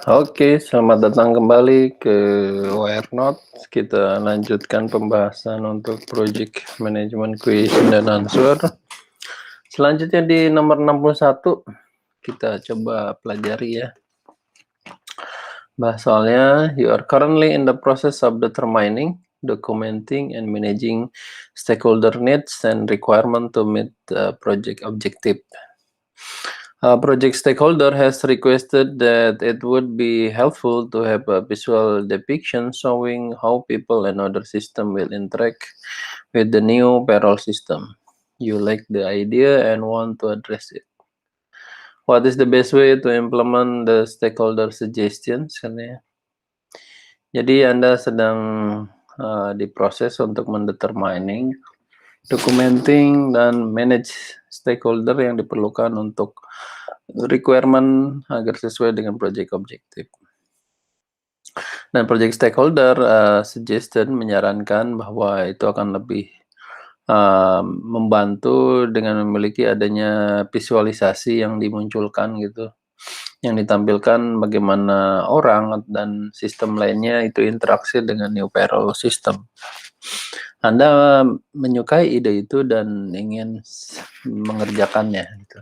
Oke, selamat datang kembali ke WireNote. Kita lanjutkan pembahasan untuk Project Management Question dan Answer. Selanjutnya di nomor 61, kita coba pelajari ya. Bahas soalnya, you are currently in the process of determining, documenting, and managing stakeholder needs and requirement to meet the project objective. Project stakeholder has requested that it would be helpful to have a visual depiction showing how people and other system will interact with the new payroll system. You like the idea and want to address it. What is the best way to implement the stakeholder suggestions? Jadi Anda sedang diproses untuk mendetermining, documenting, dan manage stakeholder yang diperlukan untuk requirement agar sesuai dengan project objektif. Dan project stakeholder suggestion menyarankan bahwa itu akan lebih membantu dengan memiliki adanya visualisasi yang dimunculkan gitu, yang ditampilkan bagaimana orang dan sistem lainnya itu interaksi dengan new payroll system. Anda menyukai ide itu dan ingin mengerjakannya gitu.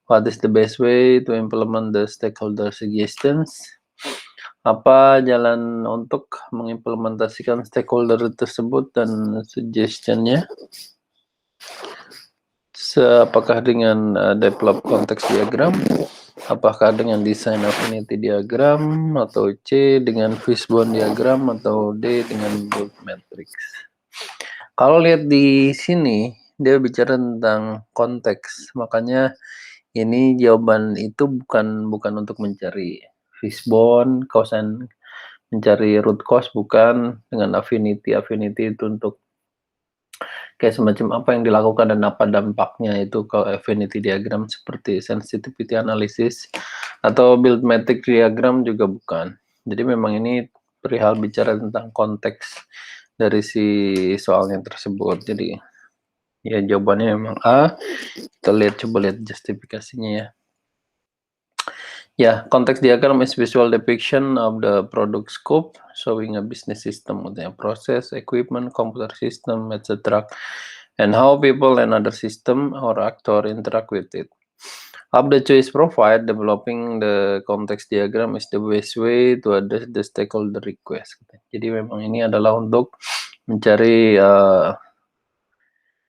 What is the best way to implement the stakeholder suggestions? Apa jalan untuk mengimplementasikan stakeholder tersebut dan suggestion-nya? Apakah dengan develop context diagram? Apakah dengan design affinity diagram? Atau C dengan fishbone diagram? Atau D dengan build matrix? Kalau lihat di sini, dia bicara tentang konteks. Makanya ini jawaban itu bukan untuk mencari fishbone, cause mencari root cause, bukan. Dengan affinity itu untuk kayak semacam apa yang dilakukan dan apa dampaknya, itu ke affinity diagram seperti sensitivity analysis, atau build matrix diagram juga bukan. Jadi memang ini perihal bicara tentang konteks dari si soalnya tersebut. Jadi ya jawabannya memang A. Kita coba lihat justifikasinya ya. Yeah, context diagram is visual depiction of the product scope, showing a business system with a process, equipment, computer system, etc., and how people and other system or actor interact with it. Of the choice provided, developing the context diagram is the best way to address the stakeholder request. Jadi memang ini adalah untuk mencari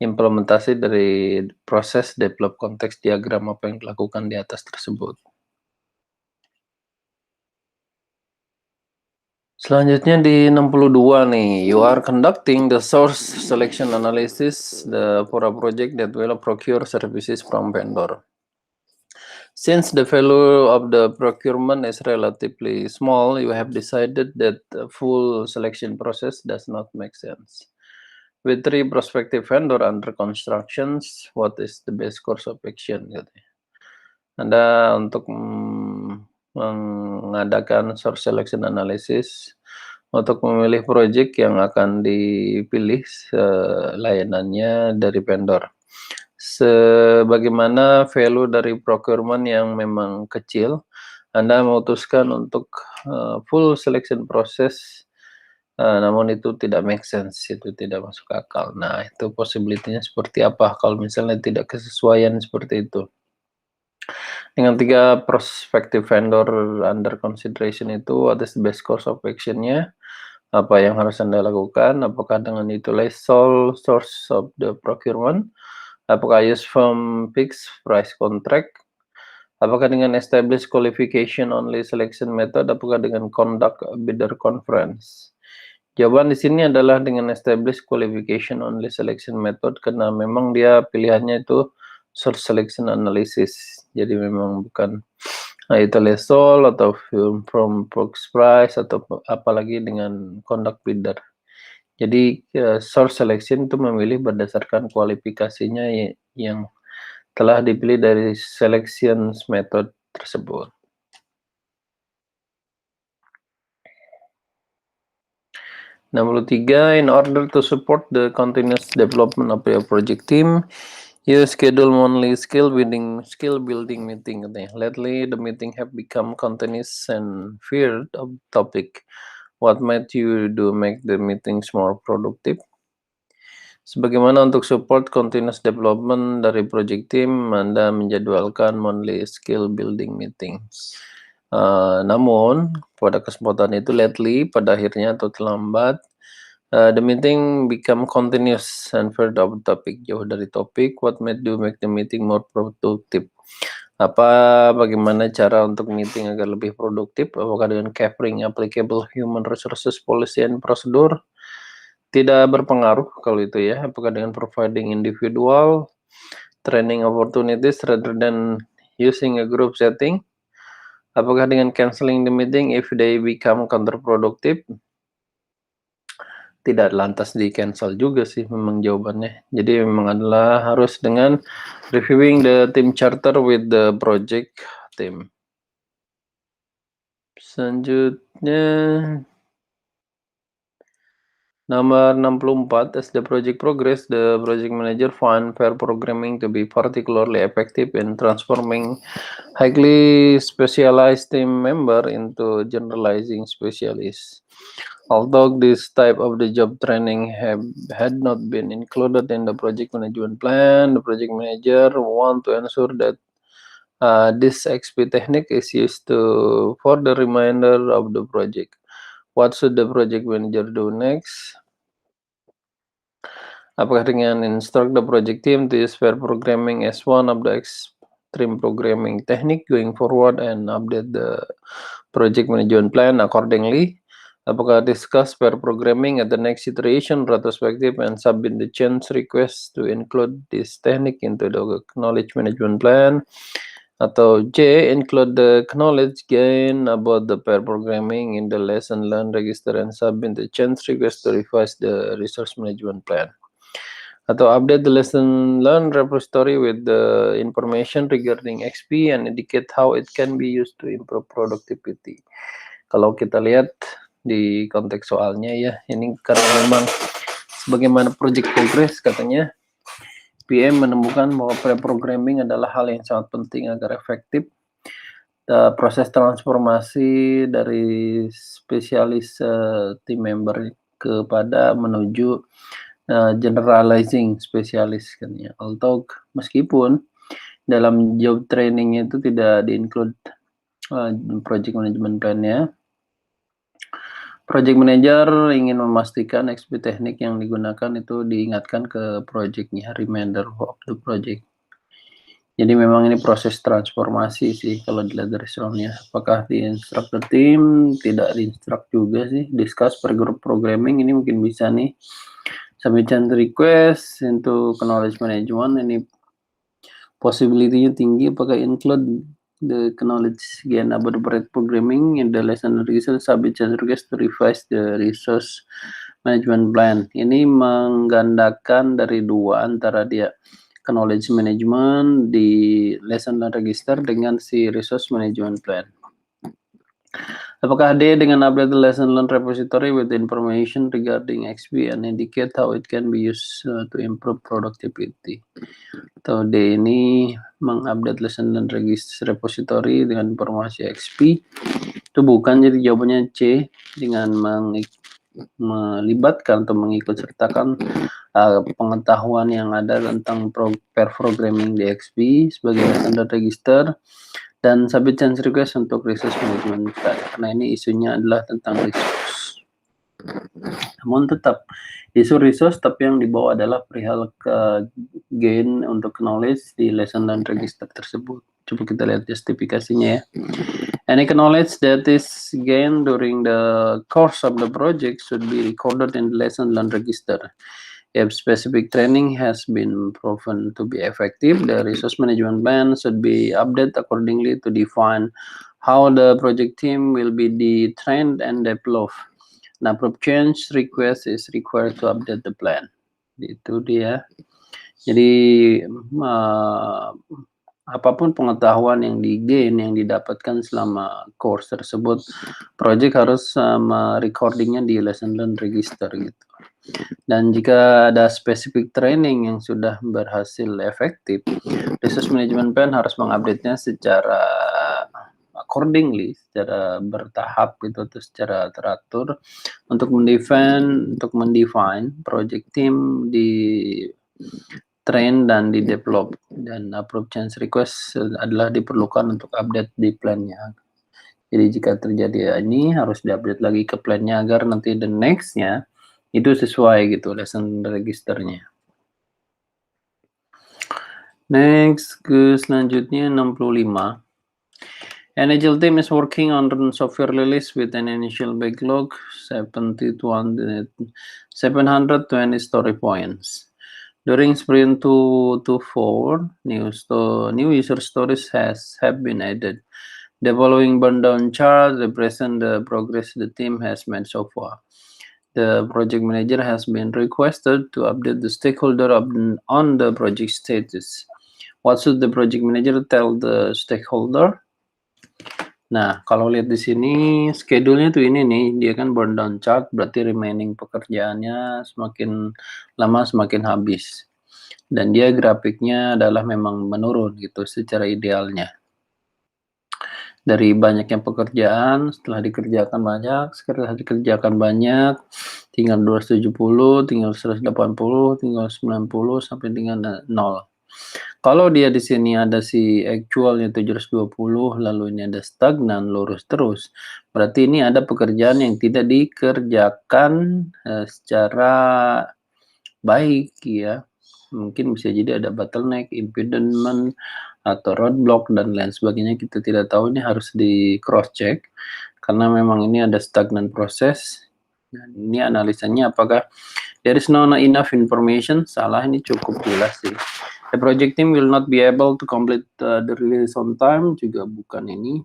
implementasi dari proses develop context diagram apa yang dilakukan di atas tersebut. Selanjutnya di 62 nih, you are conducting the source selection analysis for a project that will procure services from vendor. Since the value of the procurement is relatively small, you have decided that the full selection process does not make sense. With 3 prospective vendor under constructions, what is the best course of action? Anda untuk mengadakan source selection analysis untuk memilih project yang akan dipilih layanannya dari vendor. Sebagaimana value dari procurement yang memang kecil, Anda memutuskan untuk full selection process, namun itu tidak make sense, itu tidak masuk akal. Nah, itu possibility-nya seperti apa kalau misalnya tidak kesesuaian seperti itu? Dengan 3 prospective vendor under consideration itu, what is the best course of action-nya? Apa yang harus Anda lakukan? Apakah dengan utilize sole source of the procurement? Apakah use firm fixed price contract? Apakah dengan establish qualification only selection method? Apakah dengan conduct bidder conference? Jawaban di sini adalah dengan establish qualification only selection method, karena memang dia pilihannya itu source selection analysis. Jadi memang bukan utilize sole atau from fixed price atau apalagi dengan conduct bidder. Jadi source selection itu memilih berdasarkan kualifikasinya yang telah dipilih dari selection method tersebut. Nomor 3, in order to support the continuous development of your project team, You schedule monthly skill building meeting katanya. Lately, the meeting have become continuous and feared of topic. What might you do make the meetings more productive? Sebagaimana untuk support continuous development dari project team, Anda menjadwalkan monthly skill building meeting. Namun, pada kesempatan itu lately, pada akhirnya atau terlambat, the meeting become continuous and further of topic, jauh dari topik. What might do make the meeting more productive? Bagaimana cara untuk meeting agar lebih produktif? Apakah dengan covering applicable human resources policy and procedure? Tidak berpengaruh kalau itu ya. Apakah dengan providing individual training opportunities rather than using a group setting? Apakah dengan canceling the meeting if they become counterproductive? Tidak lantas di-cancel juga sih memang jawabannya. Jadi memang adalah harus dengan reviewing the team charter with the project team. Selanjutnya nomor 64, as the project progress, the project manager found pair programming to be particularly effective in transforming highly specialized team member into generalizing specialists. Although this type of the job training had not been included in the project management plan, the project manager want to ensure that this XP technique is used for the remainder of the project. What should the project manager do next? Apakah dengan instruct the project team to use pair programming as one of the extreme programming technique going forward and update the project management plan accordingly? Apakah discuss pair programming at the next iteration retrospective and submit the change request to include this technique into the knowledge management plan? Atau J, include the knowledge gain about the pair programming in the lesson learned register and submit the change request to revise the resource management plan. Atau update the lesson learned repository with the information regarding XP and indicate how it can be used to improve productivity. Kalau kita lihat di konteks soalnya ya, ini karena memang sebagaimana project progress katanya, PM menemukan bahwa pre-programming adalah hal yang sangat penting agar efektif. Proses transformasi dari spesialis team member kepada menuju generalizing spesialis kan ya. Although meskipun dalam job training itu tidak di-include project management plan-nya, project manager ingin memastikan XP teknik yang digunakan itu diingatkan ke project-nya, reminder of the project. Jadi memang ini proses transformasi sih kalau dilihat dari soalnya. Apakah di instructor team? Tidak di instruct juga sih. Discuss per group programming ini mungkin bisa nih. Submission request untuk knowledge management ini possibility-nya tinggi. Apakah include the knowledge gain about the programming in the lesson research submission request to revise the resource management plan. Ini menggandakan dari dua antara dia knowledge management di lesson learn register dengan si resource management plan. Apakah D dengan update the lesson learn repository with information regarding XP and indicate how it can be used to improve productivity. Atau D ini mengupdate lesson learn repository dengan informasi XP. Itu bukan, jadi jawabannya C dengan melibatkan atau mengikut sertakan pengetahuan yang ada tentang pair programming di XP sebagai standar register dan submit change request untuk resource management plan. Karena ini isunya adalah tentang resource. Namun tetap isu resource tapi yang dibawa adalah perihal ke gain untuk knowledge di lesson learn register tersebut. Coba kita lihat justifikasinya ya. Any knowledge that is gained during the course of the project should be recorded in the lesson learned register. If specific training has been proven to be effective, the resource management plan should be updated accordingly to define how the project team will be trained and developed. An approved change request is required to update the plan. Itu dia. Jadi apapun pengetahuan yang di-gain, yang didapatkan selama course tersebut, project harus recordingnya di lesson learn register gitu. Dan jika ada spesifik training yang sudah berhasil efektif, resource management plan harus mengupdate-nya secara accordingly, secara bertahap gitu, atau secara teratur untuk mendefine project team, di train dan di develop, dan approve change request adalah diperlukan untuk update di plan-nya. Jadi jika terjadi ini harus diupdate lagi ke plan-nya agar nanti the next-nya itu sesuai gitu lesson registernya. Next ke selanjutnya 65. An agile team is working on software release with an initial backlog 720 story points. During sprint 2 to 4, new user stories have been added. The following burn-down chart represent the progress the team has made so far. The project manager has been requested to update the stakeholder on the project status. What should the project manager tell the stakeholder? Nah, kalau lihat di sini schedule-nya tuh ini nih, dia kan burn down chart, berarti remaining pekerjaannya semakin lama semakin habis. Dan dia grafiknya adalah memang menurun gitu secara idealnya. Dari banyaknya pekerjaan, setelah dikerjakan banyak, tinggal 270, tinggal 180, tinggal 90, sampai dengan 0. Kalau dia di sini ada si actualnya 720, lalu ini ada stagnan, lurus terus. Berarti ini ada pekerjaan yang tidak dikerjakan secara baik ya. Mungkin bisa jadi ada bottleneck, impediment, atau roadblock dan lain sebagainya. Kita tidak tahu, ini harus di cross check karena memang ini ada stagnan proses. Dan ini analisanya apakah there is not enough information. Salah, ini cukup jelas sih. The project team will not be able to complete the release on time, juga bukan ini.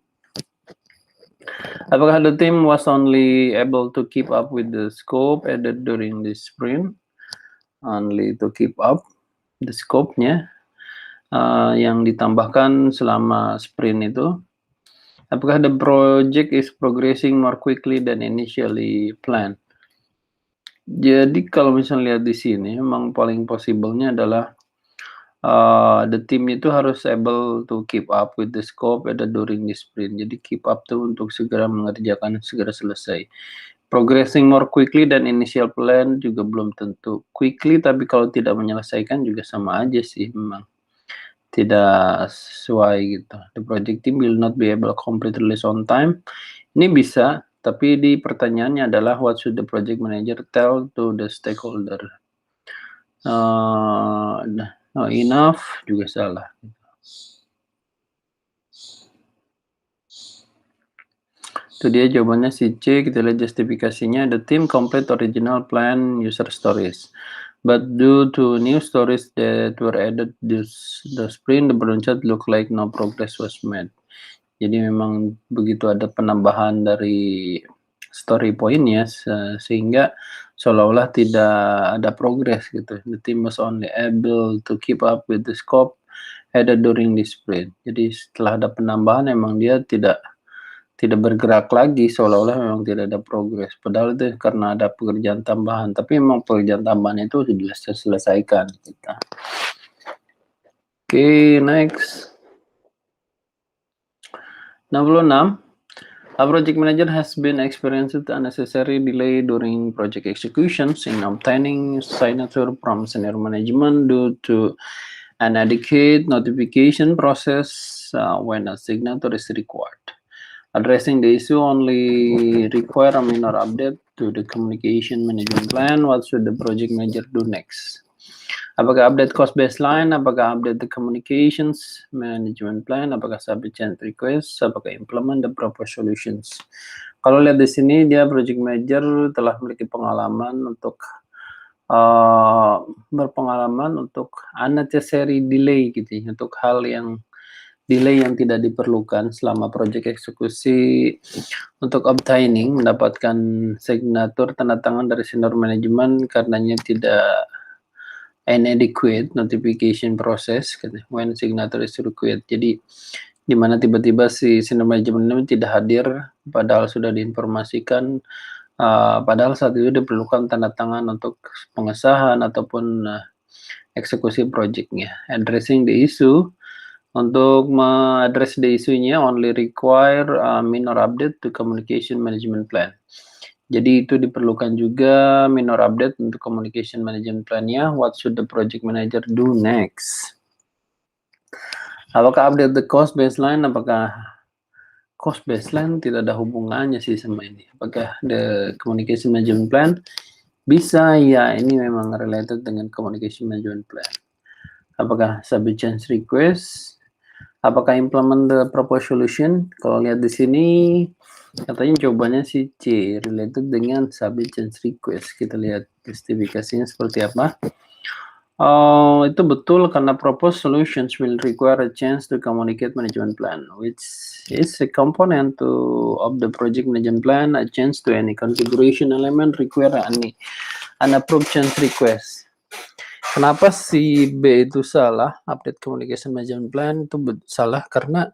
Apakah the team was only able to keep up with the scope added during this sprint? Only to keep up the scope-nya yang ditambahkan selama sprint itu. Apakah the project is progressing more quickly than initially planned? Jadi kalau misalnya lihat di sini, memang paling possible-nya adalah the team itu harus able to keep up with the scope ada during the sprint. Jadi keep up tuh untuk segera mengerjakan, segera selesai. Progressing more quickly than initial plan juga belum tentu quickly, tapi kalau tidak menyelesaikan juga sama aja sih, memang tidak sesuai gitu. The project team will not be able to complete release on time. Ini bisa, tapi di pertanyaannya adalah what should the project manager tell to the stakeholder? Not enough juga salah. Itu dia jawabannya si C. Kita lihat justifikasinya. The team complete original plan user stories, but due to new stories that were added the sprint, the burn chart look like no progress was made. Jadi memang begitu ada penambahan dari story point-nya sehingga seolah-olah tidak ada progress gitu. The team was only able to keep up with the scope added during this sprint. Jadi setelah ada penambahan, emang dia tidak bergerak lagi, seolah-olah memang tidak ada progres. Padahal itu karena ada pekerjaan tambahan, tapi memang pekerjaan tambahan itu sudah diselesaikan kita. Oke, next. 66. A project manager has been experienced unnecessary delay during project executions in obtaining signature from senior management due to an adequate notification process when a signature is required. Addressing the issue only require a minor update to the communication management plan. What should the project manager do next? Apakah update cost baseline? Apakah update the communications management plan? Apakah submit change request? Apakah implement the proposed solutions? Kalau lihat di sini, dia project manager telah memiliki pengalaman untuk berpengalaman untuk unnecessary delay gitu, untuk hal yang delay yang tidak diperlukan selama project eksekusi untuk obtaining, mendapatkan signature tanda tangan dari senior manajemen karenanya tidak inadequate notification process when signature is required. Jadi di mana tiba-tiba si senior manajemen tidak hadir padahal sudah diinformasikan Padahal saat itu diperlukan tanda tangan untuk pengesahan ataupun eksekusi projectnya. Addressing the issue, untuk mengadres the isunya only require minor update to communication management plan. Jadi itu diperlukan juga minor update untuk communication management plan-nya. What should the project manager do next? Apakah update the cost baseline? Apakah cost baseline tidak ada hubungannya sih sama ini? Apakah the communication management plan? Bisa, ya, ini memang related dengan communication management plan. Apakah submit change request? Apakah implement the proposed solution? Kalau lihat di sini katanya jawabannya si C, related dengan submit change request. Kita lihat justifikasinya seperti apa. Itu betul karena proposed solutions will require a chance to communicate management plan, which is a component of the project management plan. A change to any configuration element require an approved change request. Kenapa si B itu salah? Update communication management plan itu salah karena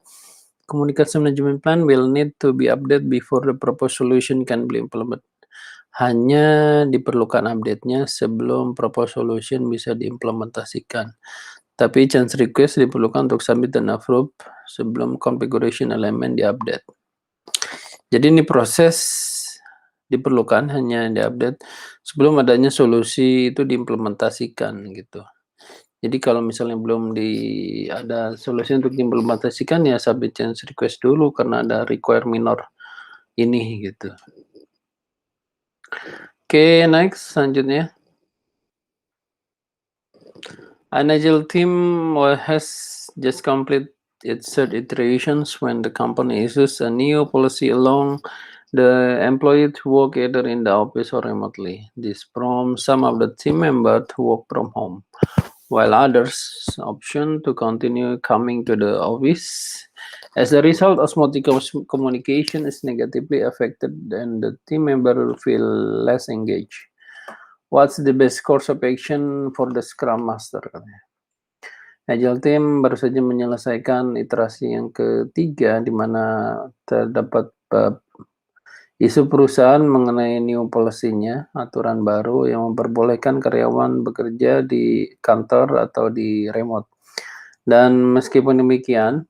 communication management plan will need to be updated before the proposed solution can be implemented. Hanya diperlukan update-nya sebelum proposed solution bisa diimplementasikan. Tapi change request diperlukan untuk submit dan approve sebelum configuration element diupdate. Jadi ini proses diperlukan hanya diupdate sebelum adanya solusi itu diimplementasikan gitu. Jadi kalau misalnya belum ada solusi untuk diimplementasikan, ya submit change request dulu karena ada require minor ini gitu. Oke, next selanjutnya. An agile team has just completed its third iterations when the company issues a new policy along the employee to work either in the office or remotely. This from some of the team members to work from home, while others option to continue coming to the office. As a result, osmotic communication is negatively affected and the team member will feel less engaged. What's the best course of action for the Scrum Master? Agile Team baru saja menyelesaikan iterasi yang ketiga di mana terdapat isu perusahaan mengenai new policy-nya, aturan baru yang memperbolehkan karyawan bekerja di kantor atau di remote. Dan meskipun demikian,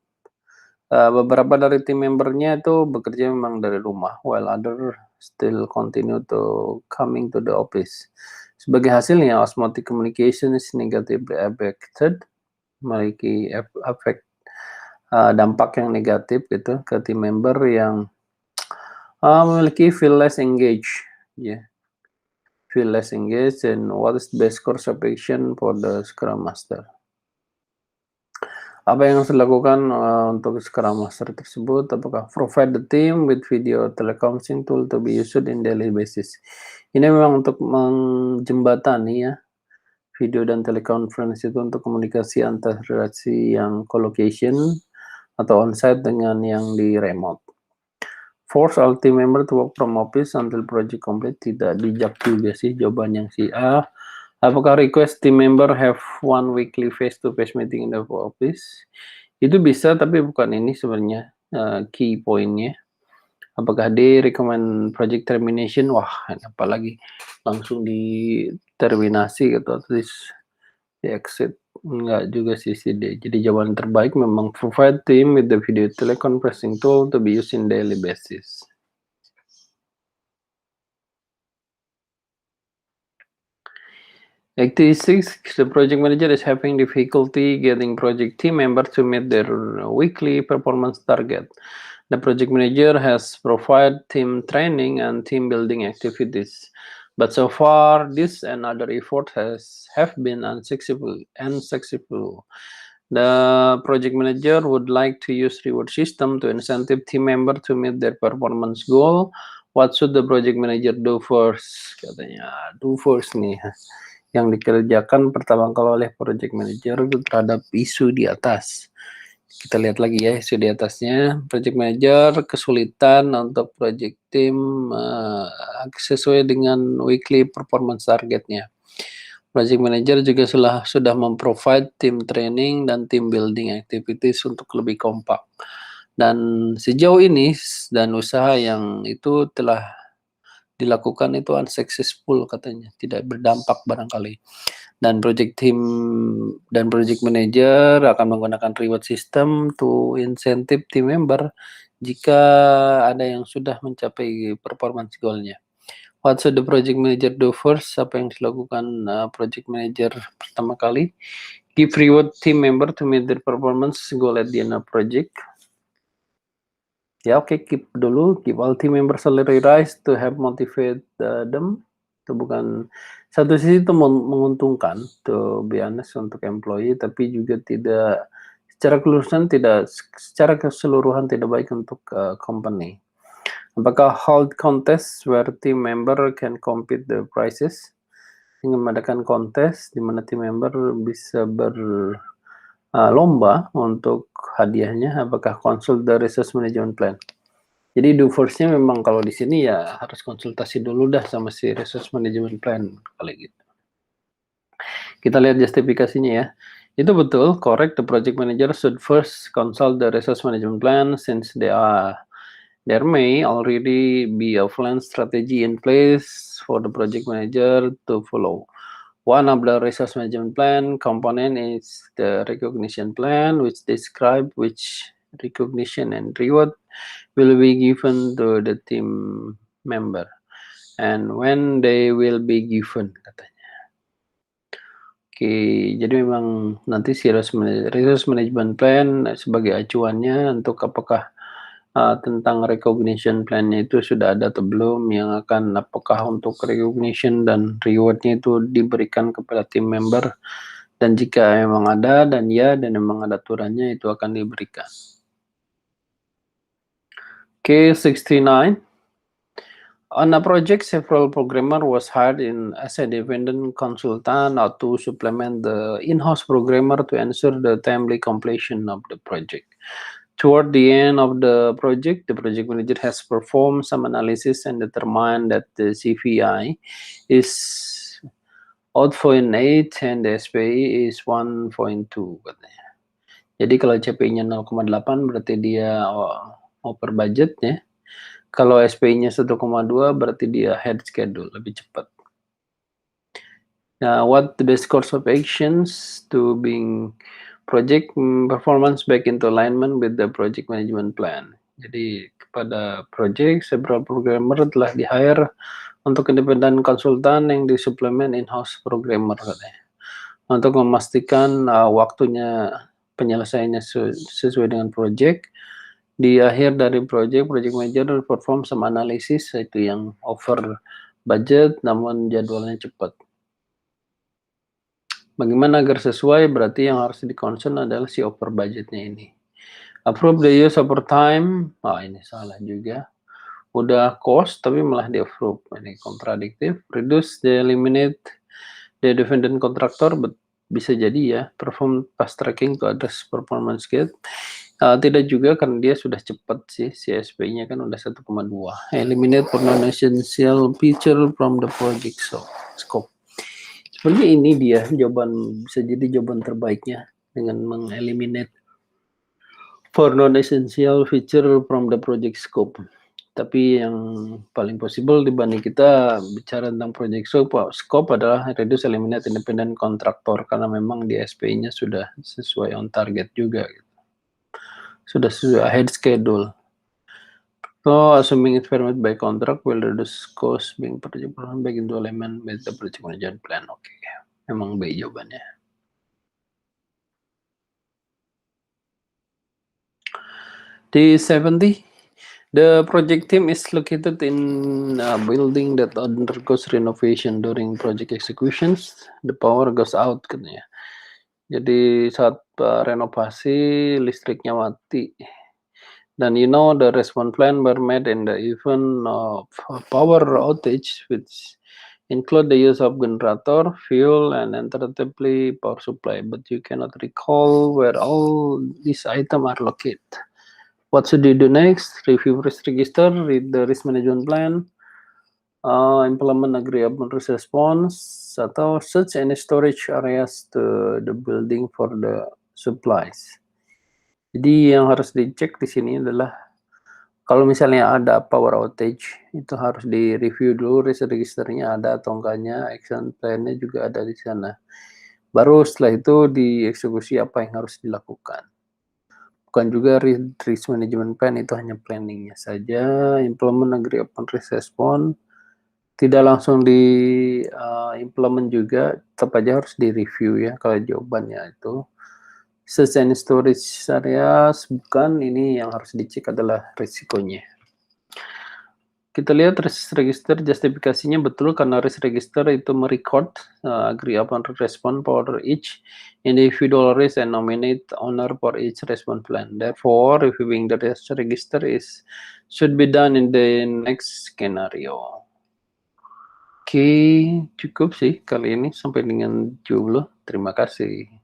beberapa dari tim membernya itu bekerja memang dari rumah, while other still continue to coming to the office. Sebagai hasilnya, osmotic communication is negatively affected, memiliki efek dampak yang negatif gitu ke tim member yang memiliki feel less engaged, feel less engaged. And what is the best course of action for the Scrum Master? Apa yang harus dilakukan untuk Scrum Master tersebut? Apakah provide the team with video teleconferencing tool to be used in daily basis? Ini memang untuk menjembatani ya video dan teleconference itu untuk komunikasi antar relasi yang co-location atau onsite dengan yang di remote. Force all team member to work from office until project complete. Tidak bijak juga sih jawaban yang si A. Apakah request team member have one weekly face-to-face meeting in the office? Itu bisa, tapi bukan ini sebenarnya key point-nya. Apakah D recommend project termination? Wah, apalagi langsung diterminasi gitu, atau di exit. Enggak juga sih si D. Jadi jawaban terbaik memang provide team with the video teleconferencing tool to be used in daily basis. Activity 6, the project manager is having difficulty getting project team members to meet their weekly performance target. The project manager has provided team training and team building activities, but so far this and other efforts have been unsuccessful. The project manager would like to use reward system to incentive team member to meet their performance goal. What should the project manager do first? Katanya, do first nih. Yang dikerjakan pertama kali oleh project manager itu terhadap isu di atas. Kita lihat lagi ya isu di atasnya. Project manager kesulitan untuk project team sesuai dengan weekly performance targetnya. Project manager juga sudah memprovide team training dan team building activities untuk lebih kompak. Dan sejauh ini dan usaha yang itu telah dilakukan itu unsuccessful katanya, tidak berdampak barangkali. Dan project team dan project manager akan menggunakan reward system to incentive team member jika ada yang sudah mencapai performance goal-nya. What should the project manager do first? Apa yang dilakukan project manager pertama kali? Give reward team member to meet their performance goal at the end of project. Ya oke, keep dulu, keep all team member salary rise to have motivate them. Itu bukan, satu sisi itu menguntungkan, to be honest, untuk employee, tapi juga tidak, secara keseluruhan tidak baik untuk company. Apakah hold contest where team member can compete the prices? Ingin mengadakan kontes di mana team member bisa lomba untuk hadiahnya. Apakah consult the resource management plan? Jadi do first-nya memang kalau di sini ya harus konsultasi dulu dah sama si resource management plan kali gitu. Kita lihat justifikasinya ya. Itu betul, correct. The project manager should first consult the resource management plan since there may already be a plan strategy in place for the project manager to follow. One of the resource management plan component is the recognition plan, which describe which recognition and reward will be given to the team member and when they will be given katanya. Oke, jadi memang nanti si resource management plan sebagai acuannya untuk apakah tentang recognition plan-nya itu sudah ada atau belum, yang akan apakah untuk recognition dan reward-nya itu diberikan kepada tim member, dan jika memang ada dan memang ada aturannya itu akan diberikan. Case 69. On a project, several programmer was hired as a independent consultant or to supplement the in-house programmer to ensure the timely completion of the project. Toward the end of the project manager has performed some analysis and determined that the CVI is 0.8 and the SPI is 1.2 katanya. Jadi kalau CPI-nya 0,8 berarti dia over budget ya. Kalau SPI-nya 1,2 berarti dia ahead schedule, lebih cepat. Now, what the best course of actions to bring project performance back into alignment with the project management plan. Jadi kepada project, several programmer telah di-hire untuk independent konsultan yang disuplemen in-house programmer katanya. Untuk memastikan waktunya penyelesaiannya sesuai dengan project. Di akhir dari project manager perform some analysis, itu yang over budget namun jadwalnya cepat. Bagaimana agar sesuai? Berarti yang harus di-concern adalah si over budgetnya ini. Approve the use over time. Ini salah juga. Udah cost tapi malah di-approve. Ini kontradiktif. Reduce the eliminate the dependent contractor. Bisa jadi ya. Perform fast tracking to address performance gap. Tidak juga karena dia sudah cepat sih. Si SP-nya kan udah 1,2. Eliminate for non-essential feature from the project scope. Seperti ini dia bisa jadi jawaban terbaiknya dengan mengeliminate for non-essential feature from the project scope. Tapi yang paling possible dibanding kita bicara tentang project scope adalah reduce eliminate independent contractor, karena memang di SPI-nya sudah sesuai on target juga. Sudah sesuai ahead schedule. So, assuming it's permitted by contract, will reduce cost being project program back into alignment with the project management plan. Oke. Memang B jawabannya. Di 70, the project team is located in a building that undergoes renovation during project executions. The power goes out katanya. Jadi saat renovasi listriknya mati. Dan the response plan were made in the event of power outage, which include the use of generator, fuel, and alternatively power supply, but you cannot recall where all these items are located. What should you do next? Review risk register, read the risk management plan, implement agreeable risk response, atau search any storage areas to the building for the supplies. Jadi yang harus dicek di sini adalah Kalau misalnya ada power outage, itu harus di-review dulu risk registernya ada atau enggaknya, action plan-nya juga ada di sana. Baru setelah itu dieksekusi apa yang harus dilakukan. Bukan juga risk management plan itu hanya planning-nya saja, implement agree upon risk response, tidak langsung implement juga, tetap aja harus di-review ya kalau jawabannya itu. Search and storage areas, bukan, ini yang harus dicek adalah risikonya. Kita lihat risk register justifikasinya betul karena risk register itu merecord agree upon response for each individual risk and nominate owner for each response plan. Therefore, reviewing the risk register should be done in the next scenario. Oke, cukup sih kali ini, sampai dengan jumlah. Terima kasih.